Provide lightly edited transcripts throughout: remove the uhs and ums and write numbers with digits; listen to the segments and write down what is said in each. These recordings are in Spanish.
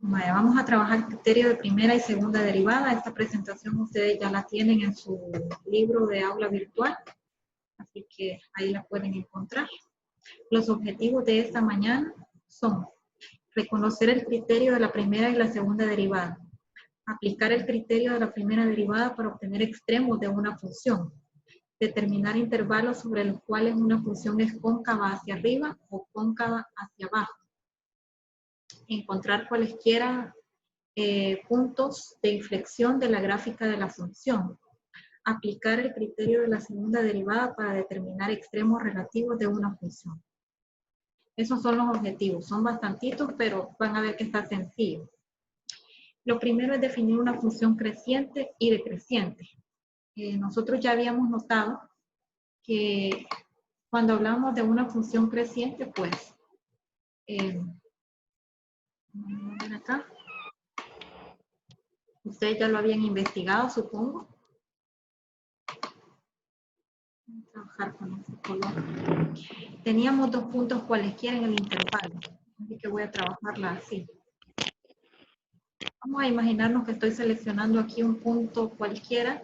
Vale, vamos a trabajar el criterio de primera y segunda derivada. Esta presentación ustedes ya la tienen en su libro de aula virtual, así que ahí la pueden encontrar. Los objetivos de esta mañana son reconocer el criterio de la primera y la segunda derivada, aplicar el criterio de la primera derivada para obtener extremos de una función, determinar intervalos sobre los cuales una función es cóncava hacia arriba o cóncava hacia abajo, encontrar cualesquiera puntos de inflexión de la gráfica de la función, aplicar el criterio de la segunda derivada para determinar extremos relativos de una función. Esos son los objetivos, son bastantitos, pero van a ver que está sencillo. Lo primero es definir una función creciente y decreciente. Nosotros ya habíamos notado que cuando hablamos de una función creciente, pues, vamos a ver acá. Ustedes ya lo habían investigado, supongo. Voy a trabajar con ese color. Teníamos dos puntos cualesquiera en el intervalo, así que voy a trabajarla así. Vamos a imaginarnos que estoy seleccionando aquí un punto cualquiera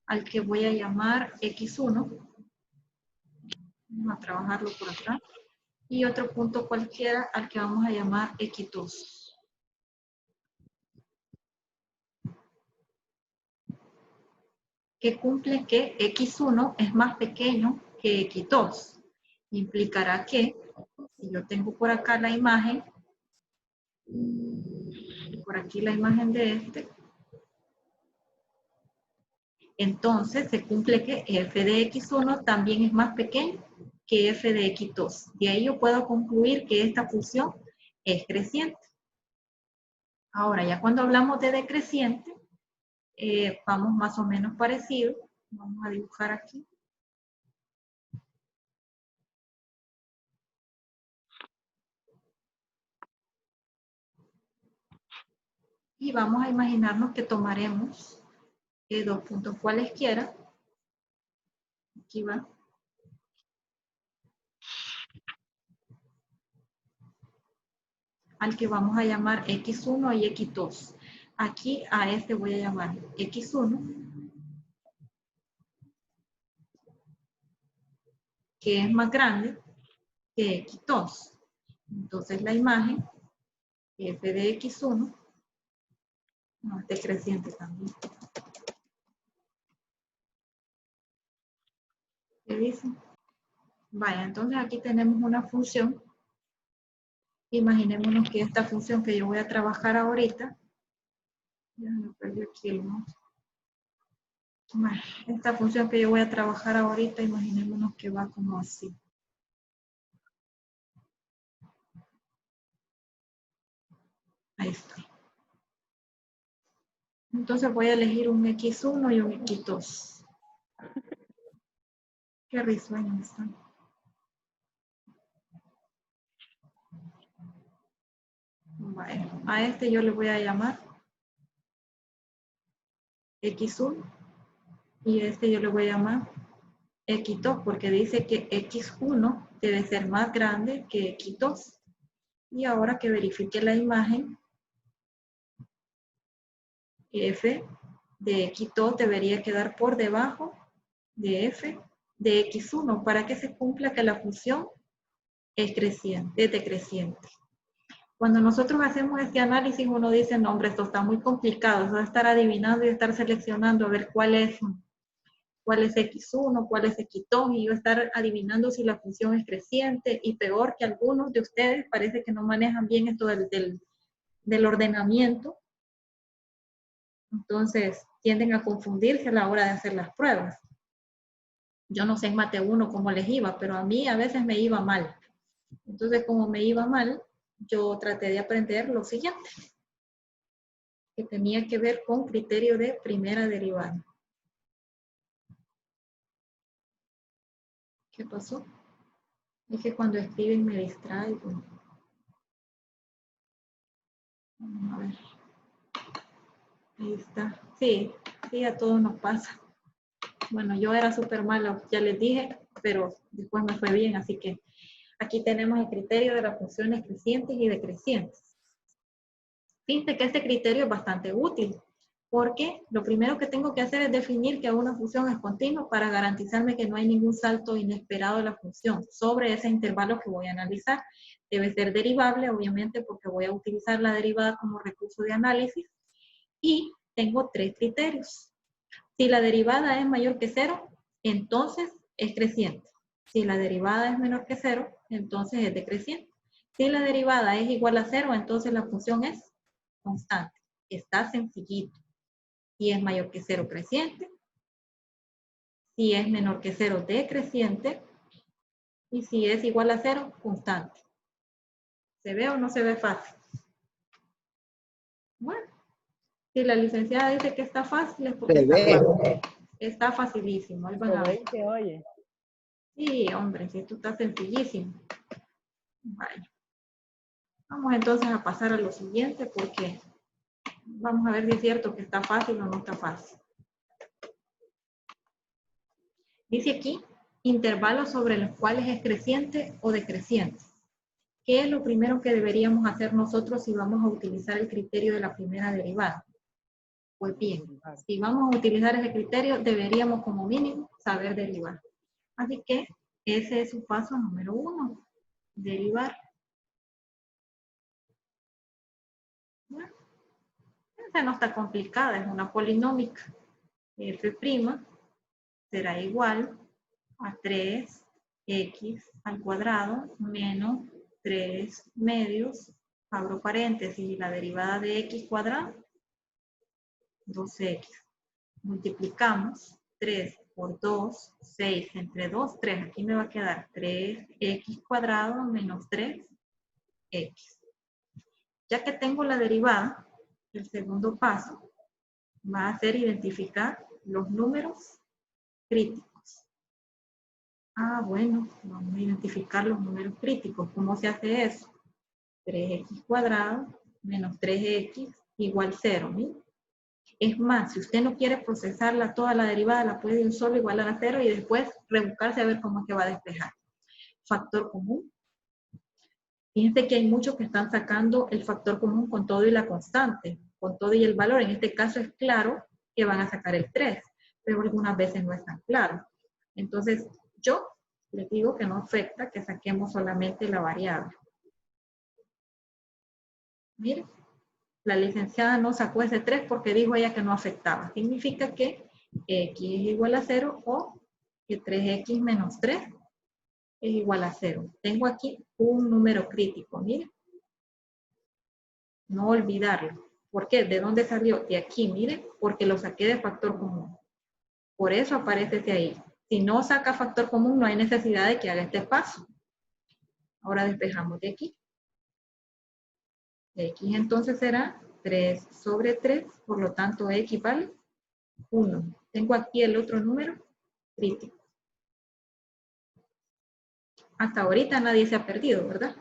al que voy a llamar X1. Vamos a trabajarlo por acá. Y otro punto cualquiera al que vamos a llamar X2. Que cumple que X1 es más pequeño que X2. Implicará que, si yo tengo por acá la imagen, por aquí la imagen de este, entonces se cumple que f de X1 también es más pequeño que f de X2. De ahí yo puedo concluir que esta función es creciente. Ahora, ya cuando hablamos de decreciente, vamos más o menos parecido. Vamos a dibujar aquí. Y vamos a imaginarnos que tomaremos dos puntos cualesquiera. Aquí va. Al que vamos a llamar X1 y X2. Aquí a este voy a llamar X1, que es más grande que X2. Entonces la imagen f de X1, no, es decreciente también. ¿Qué dice? Vaya, entonces aquí tenemos una función. Imaginémonos que esta función que yo voy a trabajar ahorita, ya me perdí aquí el mouse. Bueno, esta función que yo voy a trabajar ahorita, imaginémonos que va como así. Ahí está. Entonces voy a elegir un X1 y un X2. Qué risueños están. Bueno, a este yo le voy a llamar X1 y a este yo le voy a llamar X2 porque dice que X1 debe ser más grande que X2. Y ahora que verifique la imagen, f de X2 debería quedar por debajo de f de X1 para que se cumpla que la función es creciente, es decreciente. Cuando nosotros hacemos este análisis, uno dice, no, hombre, esto está muy complicado, eso de estar adivinando y estar seleccionando a ver cuál es X1, cuál es X2, y yo estar adivinando si la función es creciente, y peor que algunos de ustedes parece que no manejan bien esto del ordenamiento. Entonces, tienden a confundirse a la hora de hacer las pruebas. Yo no sé en Mate 1 cómo les iba, pero a mí a veces me iba mal. Entonces, como me iba mal, yo traté de aprender lo siguiente, que tenía que ver con criterio de primera derivada. ¿Qué pasó? Es que cuando escriben me distraigo. Vamos a ver. Ahí está. Sí, a todos nos pasa. Bueno, yo era súper malo, ya les dije, pero después me fue bien, así que aquí tenemos el criterio de las funciones crecientes y decrecientes. Fíjense que este criterio es bastante útil, porque lo primero que tengo que hacer es definir que una función es continua para garantizarme que no hay ningún salto inesperado de la función sobre ese intervalo que voy a analizar. Debe ser derivable, obviamente, porque voy a utilizar la derivada como recurso de análisis. Y tengo tres criterios. Si la derivada es mayor que 0, entonces es creciente. Si la derivada es menor que 0, entonces es decreciente. Si la derivada es igual a 0, entonces la función es constante. Está sencillito. Si es mayor que 0, creciente. Si es menor que 0, decreciente. Y si es igual a 0, constante. ¿Se ve o no se ve fácil? Bueno, si la licenciada dice que está fácil, es porque está fácil. Está facilísimo. Ahí van a ver. Oye. Sí, hombre, si esto está sencillísimo. Vale. Vamos entonces a pasar a lo siguiente porque vamos a ver si es cierto que está fácil o no está fácil. Dice aquí, intervalos sobre los cuales es creciente o decreciente. ¿Qué es lo primero que deberíamos hacer nosotros si vamos a utilizar el criterio de la primera derivada? Pues bien, si vamos a utilizar ese criterio, deberíamos como mínimo saber derivar. Así que ese es su paso número 1, derivar. Bueno, esa no está complicada, es una polinómica. F' será igual a 3x al cuadrado menos 3 medios, abro paréntesis, y la derivada de x cuadrado, 2x. Multiplicamos 3 por 2, 6 entre 2, 3. Aquí me va a quedar 3x cuadrado menos 3x. Ya que tengo la derivada, el segundo paso va a ser identificar los números críticos. Ah, bueno, vamos a identificar los números críticos. ¿Cómo se hace eso? 3x cuadrado menos 3x igual 0. ¿Sí? Es más, si usted no quiere procesarla toda la derivada, la puede de un solo igualar a 0 y después rebuscarse a ver cómo es que va a despejar. Factor común. Fíjense que hay muchos que están sacando el factor común con todo y la constante, con todo y el valor. En este caso es claro que van a sacar el 3, pero algunas veces no es tan claro. Entonces, yo les digo que no afecta que saquemos solamente la variable. Miren, la licenciada no sacó ese 3 porque dijo ella que no afectaba. Significa que x es igual a 0 o que 3x menos 3 es igual a 0. Tengo aquí un número crítico, miren. No olvidarlo. ¿Por qué? ¿De dónde salió? De aquí, miren, porque lo saqué de factor común. Por eso aparece ese ahí. Si no saca factor común, no hay necesidad de que haga este paso. Ahora despejamos de aquí. X entonces será 3 sobre 3, por lo tanto X vale 1. Tengo aquí el otro número crítico. Hasta ahorita nadie se ha perdido, ¿verdad?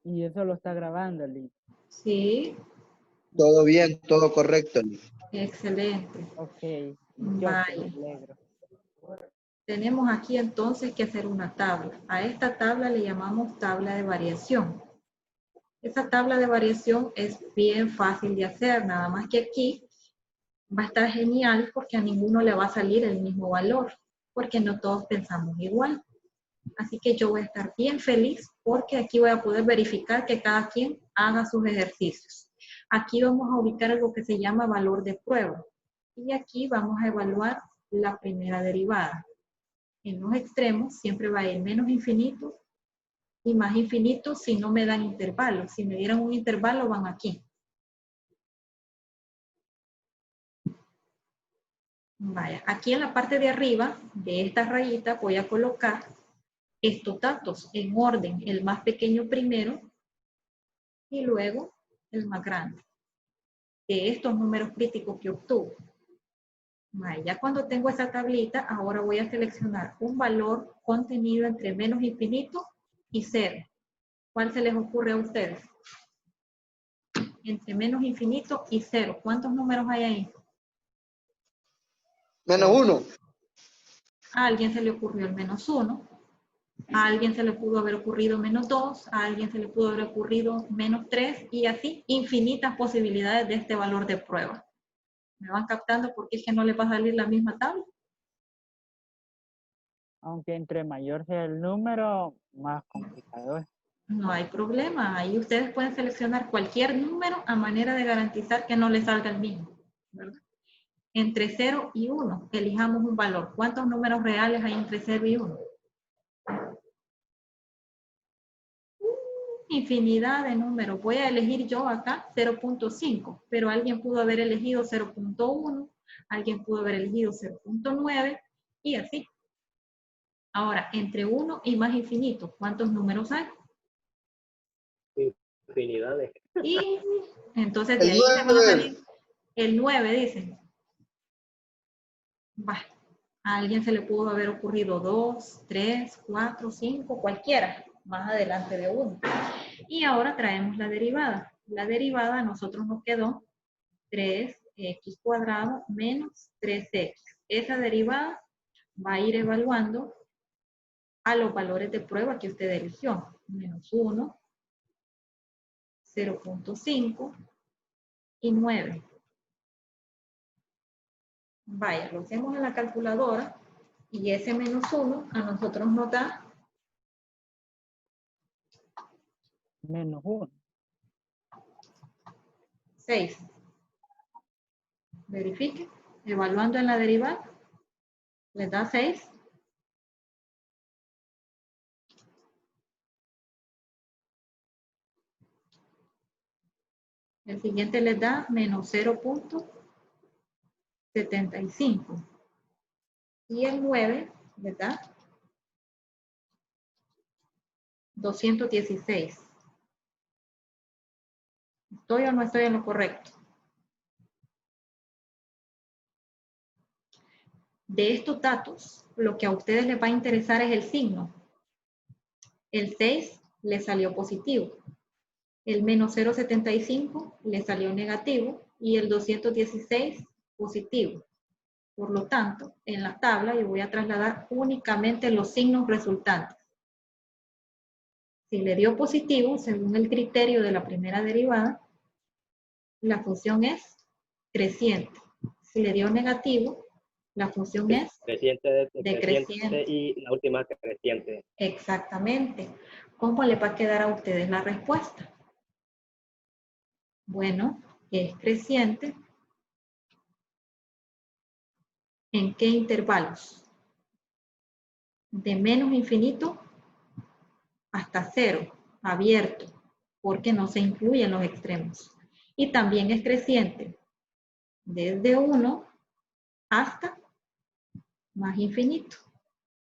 Y eso lo está grabando, Liz. Sí. Todo bien, todo correcto. Excelente. Ok. Vaya. Tenemos aquí entonces que hacer una tabla. A esta tabla le llamamos tabla de variación. Esa tabla de variación es bien fácil de hacer, nada más que aquí va a estar genial porque a ninguno le va a salir el mismo valor, porque no todos pensamos igual. Así que yo voy a estar bien feliz porque aquí voy a poder verificar que cada quien haga sus ejercicios. Aquí vamos a ubicar algo que se llama valor de prueba. Y aquí vamos a evaluar la primera derivada. En los extremos siempre va a ir menos infinito y más infinito si no me dan intervalos. Si me dieran un intervalo, van aquí. Vaya, aquí en la parte de arriba de esta rayita voy a colocar estos datos en orden, el más pequeño primero y luego el más grande de estos números críticos que obtuve. Vaya, ya cuando tengo esa tablita, ahora voy a seleccionar un valor contenido entre menos infinito y 0. ¿Cuál se les ocurre a ustedes? Entre menos infinito y 0. ¿Cuántos números hay ahí? -1. A alguien se le ocurrió el -1. A alguien se le pudo haber ocurrido menos 2, a alguien se le pudo haber ocurrido menos 3 y así infinitas posibilidades de este valor de prueba. ¿Me van captando por qué es que no le va a salir la misma tabla? Aunque entre mayor sea el número, más complicado es. No hay problema. Ahí ustedes pueden seleccionar cualquier número a manera de garantizar que no les salga el mismo, ¿verdad? Entre 0 y 1, elijamos un valor. ¿Cuántos números reales hay entre 0 y 1? Infinidad de números. Voy a elegir yo acá 0.5, pero alguien pudo haber elegido 0.1, alguien pudo haber elegido 0.9 y así. Ahora, entre 1 y más infinito, ¿cuántos números hay? Infinidades. Y entonces de El ahí se van a 9. salir el 9, dicen. Va. A alguien se le pudo haber ocurrido 2, 3, 4, 5, cualquiera, más adelante de 1. Y ahora traemos la derivada. La derivada a nosotros nos quedó 3x cuadrado menos 3x. Esa derivada va a ir evaluando a los valores de prueba que usted eligió. Menos 1, 0.5 y 9. Vaya, lo hacemos en la calculadora y ese menos 1 a nosotros nos da Menos 1. 6. Verifique. Evaluando en la derivada, les da 6. El siguiente les da menos 0.75. Y el 9 les da 216. ¿Estoy o no estoy en lo correcto? De estos datos, lo que a ustedes les va a interesar es el signo. El 6 le salió positivo. El menos 0.75 le salió negativo y el 216 positivo. Por lo tanto, en la tabla yo voy a trasladar únicamente los signos resultantes. Si le dio positivo, según el criterio de la primera derivada, la función es creciente. Si le dio negativo, la función es Creciente, decreciente. y la última creciente. Exactamente. ¿Cómo le va a quedar a ustedes la respuesta? Bueno, es creciente. ¿En qué intervalos? De menos infinito hasta 0, abierto, porque no se incluyen los extremos. Y también es creciente desde 1 hasta más infinito.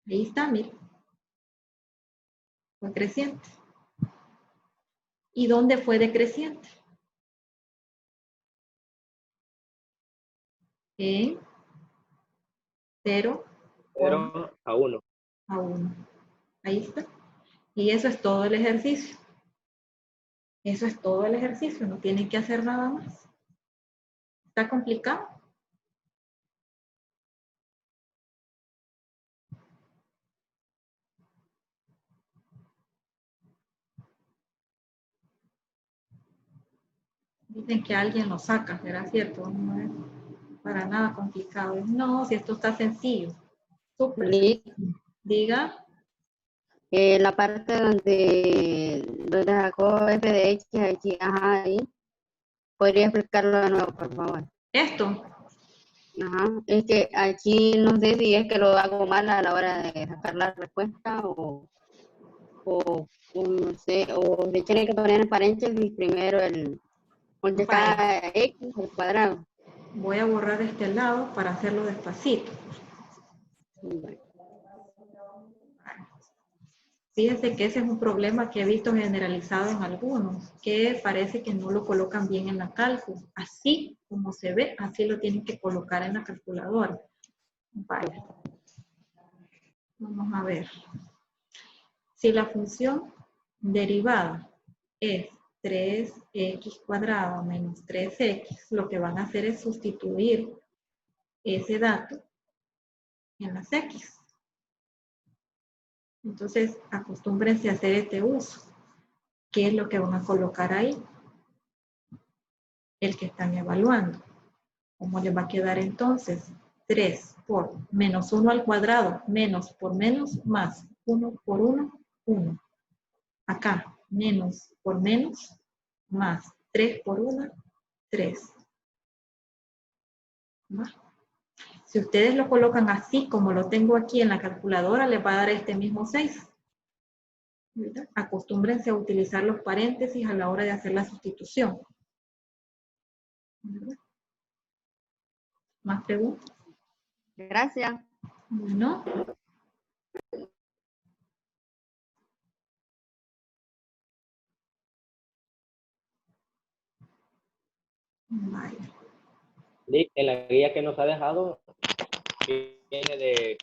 Ahí está, miren. Fue creciente. ¿Y dónde fue decreciente? En 0 0 a 1. a 1. Ahí está. Y eso es todo el ejercicio. Eso es todo el ejercicio. No tienen que hacer nada más. ¿Está complicado? Dicen que alguien lo saca, ¿será cierto? No es para nada complicado. No, si esto está sencillo. Súper sencillo. Diga. La parte donde sacó f de x aquí, ajá, ahí. ¿Podría explicarlo de nuevo, por favor? Esto. Ajá, es que aquí no sé si es que lo hago mal a la hora de sacar la respuesta o no sé, o se tiene que poner en paréntesis primero donde está x al cuadrado. Voy a borrar este lado para hacerlo despacito. Bueno. Fíjense que ese es un problema que he visto generalizado en algunos, que parece que no lo colocan bien en la cálculo. Así como se ve, así lo tienen que colocar en la calculadora. Vale. Vamos a ver. Si la función derivada es 3x cuadrado menos 3x, lo que van a hacer es sustituir ese dato en las x. Entonces, acostúmbrense a hacer este uso. ¿Qué es lo que van a colocar ahí? El que están evaluando. ¿Cómo les va a quedar entonces? 3 por menos 1 al cuadrado, menos por menos, más 1 por 1, 1. Acá, menos por menos, más 3 por 1, 3. ¿Va? Si ustedes lo colocan así, como lo tengo aquí en la calculadora, les va a dar este mismo 6. ¿Verdad? Acostúmbrense a utilizar los paréntesis a la hora de hacer la sustitución. ¿Verdad? ¿Más preguntas? Gracias. Bueno. Vale. En la guía que nos ha dejado, viene de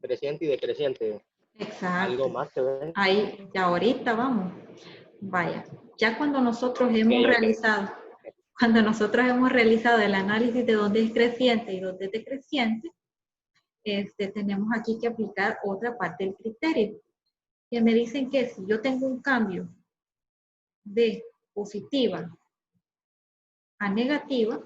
creciente y decreciente. Exacto. ¿Algo más que ver? Ahí, ya ahorita vamos. Vaya, ya cuando nosotros hemos realizado el análisis de dónde es creciente y dónde es decreciente, tenemos aquí que aplicar otra parte del criterio. Que me dicen que si yo tengo un cambio de positiva a negativa,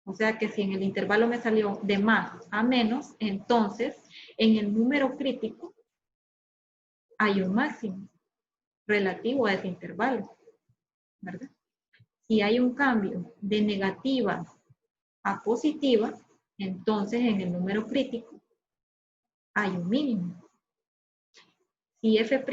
o sea que si en el intervalo me salió de más a menos, entonces en el número crítico hay un máximo relativo a ese intervalo, ¿verdad? Si hay un cambio de negativa a positiva, entonces en el número crítico hay un mínimo. Si f'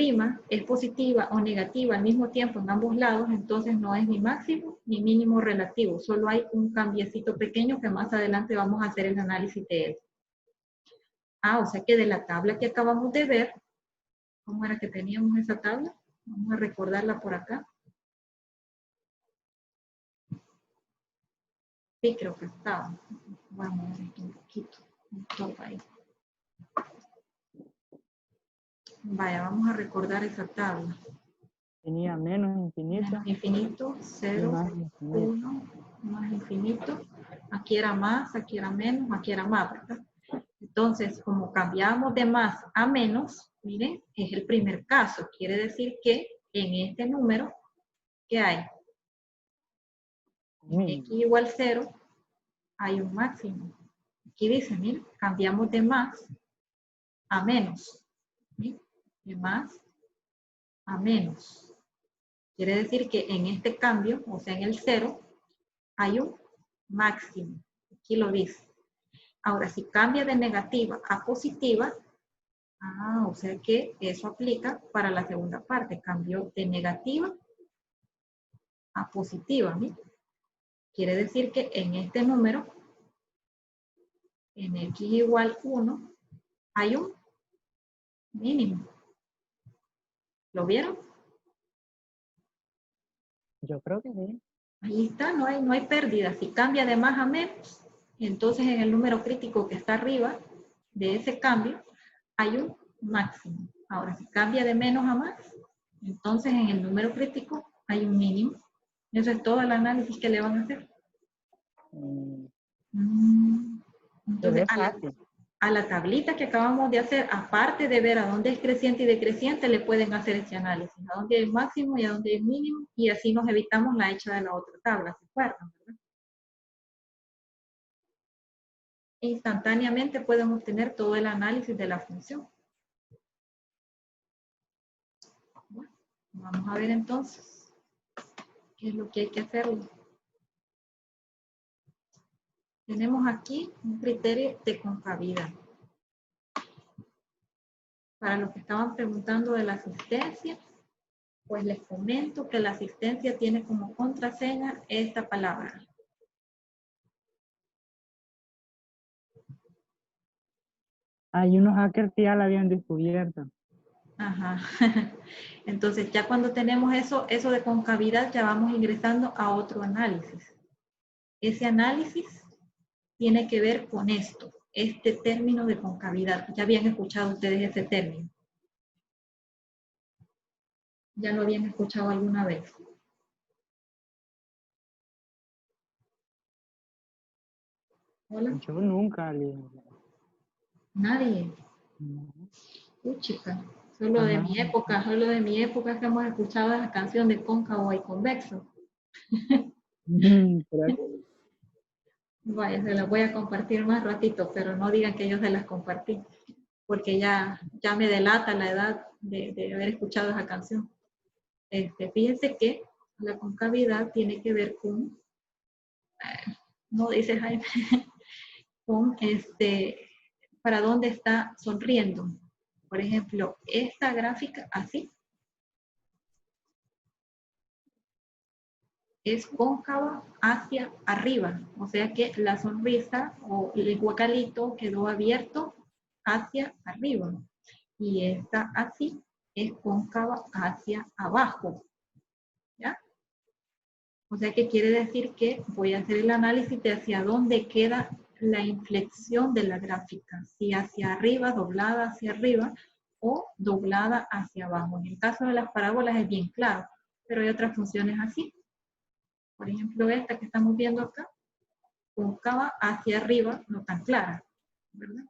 es positiva o negativa al mismo tiempo en ambos lados, entonces no es ni máximo ni mínimo relativo. Solo hay un cambiecito pequeño que más adelante vamos a hacer el análisis de él. O sea que de la tabla que acabamos de ver, ¿cómo era que teníamos esa tabla? Vamos a recordarla por acá. Sí, creo que estaba. Vamos a ver esto un poquito. Ahí. Vaya, vamos a recordar esa tabla. Tenía menos infinito. Menos infinito, 0, más infinito. 1, más infinito. Aquí era más, aquí era menos, aquí era más, ¿verdad? Entonces, como cambiamos de más a menos, miren, es el primer caso. Quiere decir que en este número, ¿qué hay? En x igual 0, hay un máximo. Aquí dice, miren, cambiamos de más a menos. ¿Sí? De más a menos. Quiere decir que en este cambio, o sea, en el 0, hay un máximo. Aquí lo dice. Ahora, si cambia de negativa a positiva, o sea que eso aplica para la segunda parte. Cambió de negativa a positiva. ¿Sí? Quiere decir que en este número, en x igual 1, hay un mínimo. ¿Lo vieron? Yo creo que sí. Ahí está, no hay pérdida. Si cambia de más a menos, entonces en el número crítico que está arriba de ese cambio, hay un máximo. Ahora, si cambia de menos a más, entonces en el número crítico hay un mínimo. Eso es todo el análisis que le van a hacer. Entonces, a la tablita que acabamos de hacer, aparte de ver a dónde es creciente y decreciente, le pueden hacer este análisis, a dónde hay máximo y a dónde hay mínimo, y así nos evitamos la hecha de la otra tabla, ¿se acuerdan? ¿Verdad? Instantáneamente pueden obtener todo el análisis de la función. Bueno, vamos a ver entonces qué es lo que hay que hacer. Tenemos aquí un criterio de concavidad. Para los que estaban preguntando de la asistencia, pues les comento que la asistencia tiene como contraseña esta palabra. Hay unos hackers que ya la habían descubierto. Ajá. Entonces, ya cuando tenemos eso de concavidad, ya vamos ingresando a otro análisis. Ese análisis tiene que ver con esto, este término de concavidad. Ya habían escuchado ustedes ese término. ¿Ya lo habían escuchado alguna vez? Hola. Yo nunca le... Nadie. No. Chica, solo de Ajá. mi época que hemos escuchado la canción de cóncavo y convexo. Creo que Vaya, se las voy a compartir más ratito, pero no digan que yo se las compartí, porque ya me delata la edad de haber escuchado esa canción. Fíjense que la concavidad tiene que ver con, no dice Jaime, con para dónde está sonriendo. Por ejemplo, esta gráfica así es cóncava hacia arriba, o sea que la sonrisa o el guacalito quedó abierto hacia arriba. Y esta así es cóncava hacia abajo, ¿ya? O sea que quiere decir que voy a hacer el análisis de hacia dónde queda la inflexión de la gráfica, si hacia arriba, doblada hacia arriba o doblada hacia abajo. En el caso de las parábolas es bien claro, pero hay otras funciones así. Por ejemplo, esta que estamos viendo acá, cóncava hacia arriba, no tan clara, ¿verdad?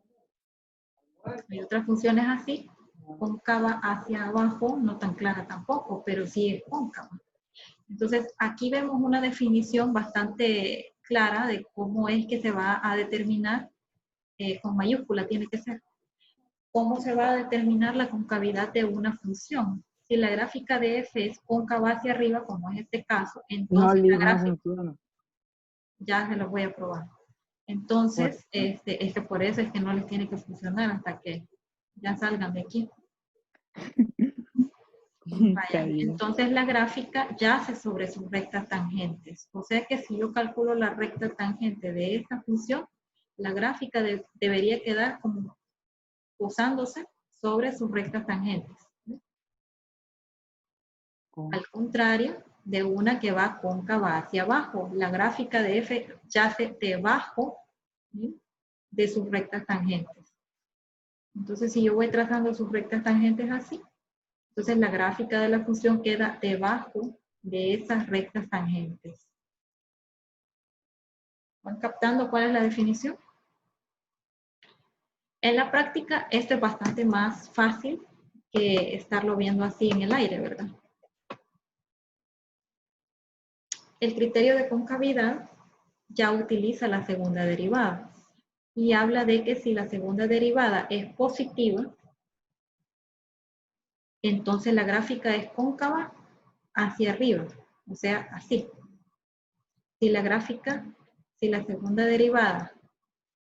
Hay otras funciones así, cóncava hacia abajo, no tan clara tampoco, pero sí es cóncava. Entonces, aquí vemos una definición bastante clara de cómo es que se va a determinar, con mayúscula tiene que ser, cómo se va a determinar la concavidad de una función. Si la gráfica de f es cóncava hacia arriba, como es este caso, entonces la no gráfica, funciona. ya se los voy a probar. Entonces, por eso es que no les tiene que funcionar hasta que ya salgan de aquí. Vaya, entonces la gráfica yace sobre sus rectas tangentes. O sea que si yo calculo la recta tangente de esta función, la gráfica debería quedar como posándose sobre sus rectas tangentes. Al contrario de una que va cóncava hacia abajo. La gráfica de f yace debajo, ¿sí?, de sus rectas tangentes. Entonces, si yo voy trazando sus rectas tangentes así, entonces la gráfica de la función queda debajo de esas rectas tangentes. ¿Van captando cuál es la definición? En la práctica, esto es bastante más fácil que estarlo viendo así en el aire, ¿verdad? El criterio de concavidad ya utiliza la segunda derivada y habla de que si la segunda derivada es positiva, entonces la gráfica es cóncava hacia arriba, o sea, así. Si la segunda derivada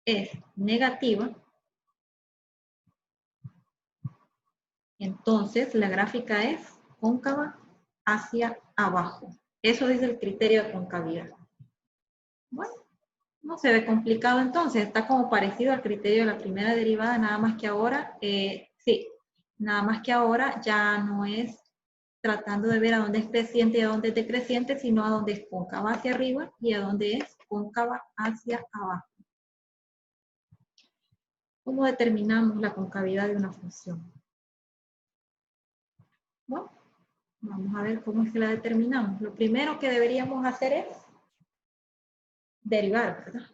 es negativa, entonces la gráfica es cóncava hacia abajo. Eso dice el criterio de concavidad. Bueno, no se ve complicado entonces, está como parecido al criterio de la primera derivada, nada más que ahora, nada más que ahora ya no es tratando de ver a dónde es creciente y a dónde es decreciente, sino a dónde es cóncava hacia arriba y a dónde es cóncava hacia abajo. ¿Cómo determinamos la concavidad de una función? Bueno, vamos a ver cómo es que la determinamos. Lo primero que deberíamos hacer es derivar, ¿verdad?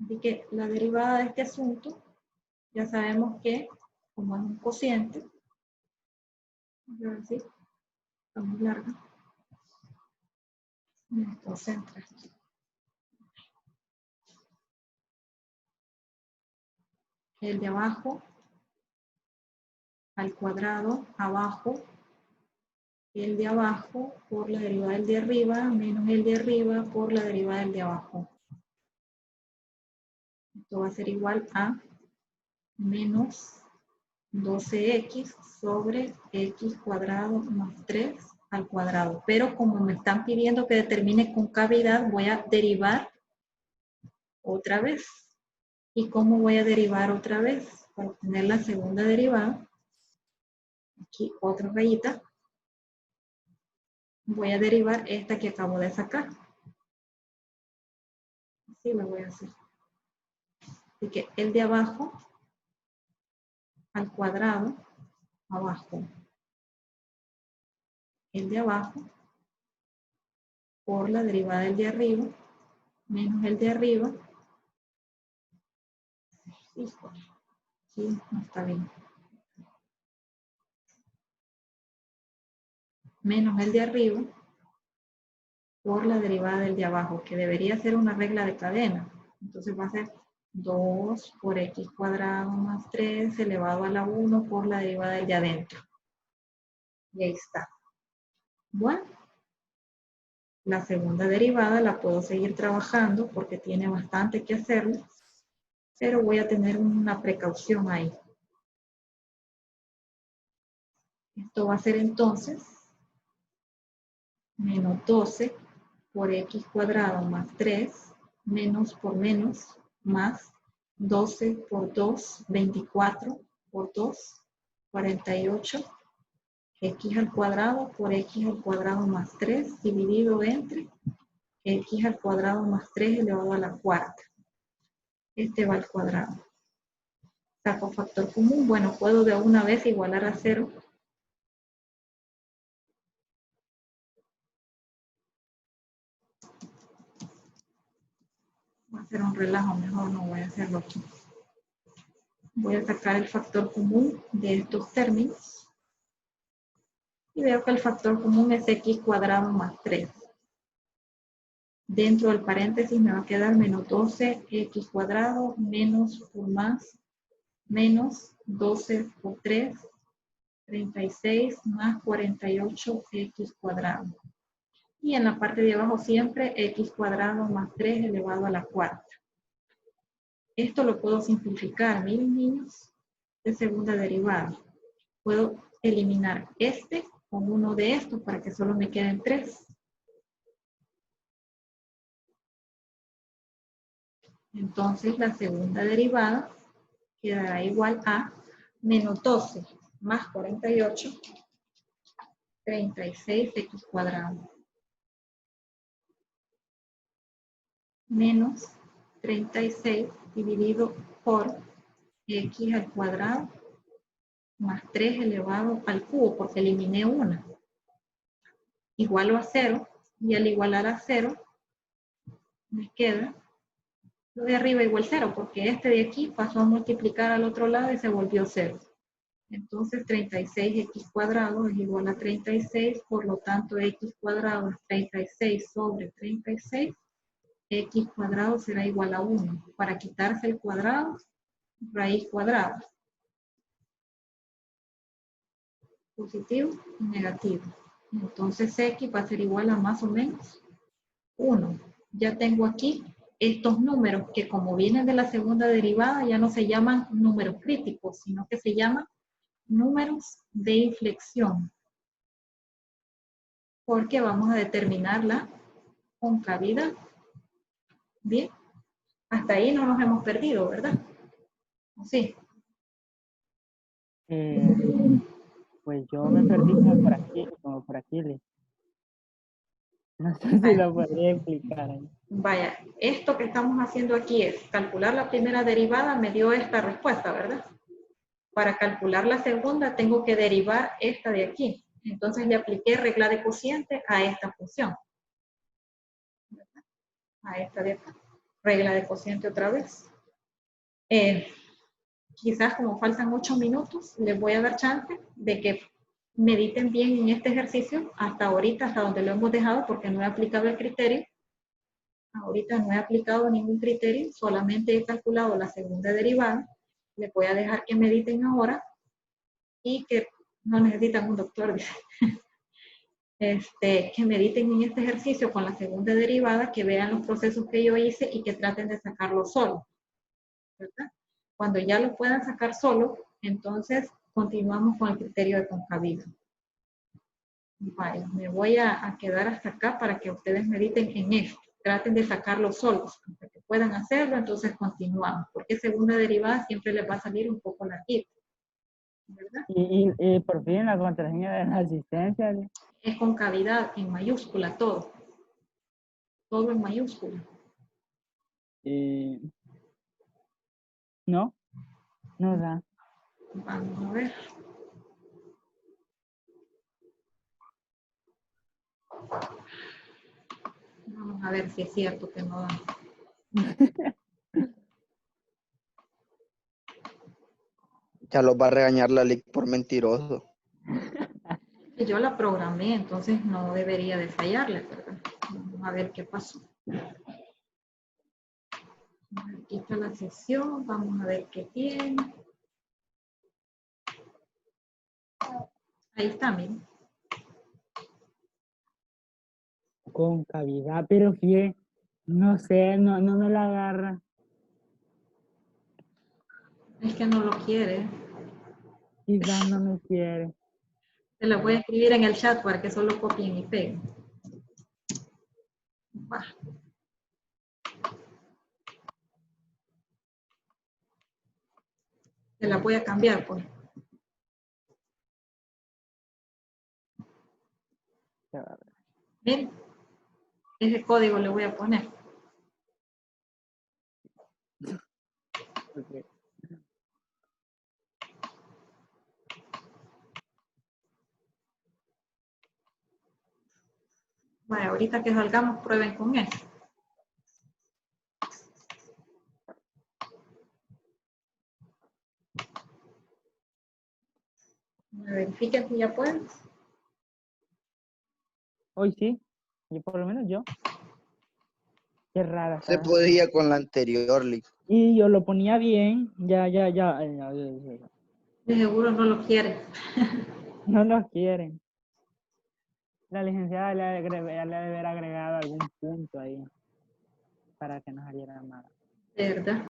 Así que la derivada de este asunto, ya sabemos que, como es un cociente, voy a ver si está muy larga, me concentra. El de abajo al cuadrado abajo, el de abajo por la derivada del de arriba, menos el de arriba por la derivada del de abajo. Esto va a ser igual a menos 12x sobre x cuadrado más 3 al cuadrado. Pero como me están pidiendo que determine concavidad, voy a derivar otra vez. ¿Y cómo voy a derivar otra vez? Para obtener la segunda derivada, aquí otra rayita, voy a derivar esta que acabo de sacar. Así lo voy a hacer. Así que el de abajo al cuadrado abajo. El de abajo por la derivada del de arriba menos el de arriba. Híjole, sí, no está bien. menos el de arriba por la derivada del de abajo, que debería ser una regla de cadena. Entonces va a ser 2 por x cuadrado más 3 elevado a la 1 por la derivada del de adentro. Y ahí está. Bueno, la segunda derivada la puedo seguir trabajando porque tiene bastante que hacerlo, pero voy a tener una precaución ahí. Esto va a ser entonces menos 12 por x cuadrado más 3, menos por menos, más 12 por 2, 24 por 2, 48, x al cuadrado por x al cuadrado más 3 dividido entre x al cuadrado más 3 elevado a la cuarta. Este va al cuadrado. Saco factor común. Bueno, puedo de una vez igualar a 0. Va a ser un relajo, mejor no voy a hacerlo aquí. Voy a sacar el factor común de estos términos. Y veo que el factor común es x cuadrado más 3. Dentro del paréntesis me va a quedar menos 12x cuadrado menos por más menos 12 por 3, 36 más 48x cuadrado. Y en la parte de abajo siempre x cuadrado más 3 elevado a la cuarta. Esto lo puedo simplificar, miren niños, de segunda derivada. Puedo eliminar este con uno de estos para que solo me queden 3. Entonces la segunda derivada quedará igual a menos 12 más 48, 36x cuadrado. Menos 36 dividido por x al cuadrado más 3 elevado al cubo, porque eliminé una. Igualo a 0, y al igualar a 0, me queda lo de arriba igual 0, porque este de aquí pasó a multiplicar al otro lado y se volvió 0. Entonces 36x cuadrado es igual a 36, por lo tanto x cuadrado es 36 sobre 36, x cuadrado será igual a 1. Para quitarse el cuadrado, raíz cuadrada. Positivo y negativo. Entonces x va a ser igual a más o menos 1. Ya tengo aquí estos números que como vienen de la segunda derivada ya no se llaman números críticos, sino que se llaman números de inflexión. Porque vamos a determinar la concavidad. Bien. Hasta ahí no nos hemos perdido, ¿verdad? Sí. Pues yo me perdí como por aquí. No sé si lo podría explicar. Vaya, esto que estamos haciendo aquí es calcular la primera derivada, me dio esta respuesta, ¿verdad? Para calcular la segunda tengo que derivar esta de aquí. Entonces le apliqué regla de cociente a esta función. ¿Verdad? A esta de acá. Regla de cociente otra vez. Quizás como faltan 8 minutos, les voy a dar chance de que mediten bien en este ejercicio hasta ahorita, hasta donde lo hemos dejado, porque no he aplicado el criterio. Ahorita no he aplicado ningún criterio, solamente he calculado la segunda derivada. Les voy a dejar que mediten ahora y que no necesitan un doctor, que mediten en este ejercicio con la segunda derivada, que vean los procesos que yo hice y que traten de sacarlo solo, ¿verdad? Cuando ya lo puedan sacar solo, entonces continuamos con el criterio de concavidad. Vale, me voy a quedar hasta acá para que ustedes mediten en esto. Traten de sacarlo solos, para que puedan hacerlo, entonces continuamos, porque segunda derivada siempre les va a salir un poco larguito, ¿verdad? Y por fin la contraseña de la asistencia. Es concavidad en mayúscula todo. Todo en mayúscula. No, no da. Vamos a ver. Vamos a ver si es cierto que no da. Ya los va a regañar la LIC por mentiroso. Yo la programé, entonces no debería de fallarle, ¿verdad? Vamos a ver qué pasó. Aquí está la sesión, vamos a ver qué tiene. Ahí está, miren. Concavidad, pero que no sé, no me la agarra. Es que no lo quiere. Quizás no me quiere. Se lo voy a escribir en el chat para que solo copien y peguen. Va. Se la voy a cambiar, pues. Miren, ese código le voy a poner. Ok. Bueno, ahorita que salgamos, prueben con eso. Verifiquen si ya pueden. Hoy sí, y por lo menos yo. Qué rara Se está. podía con la anterior, Lee. Y yo lo ponía bien, ya. De seguro no lo quieren. No nos quieren. La licenciada le ha de haber agregado algún punto ahí para que no saliera mal. De verdad.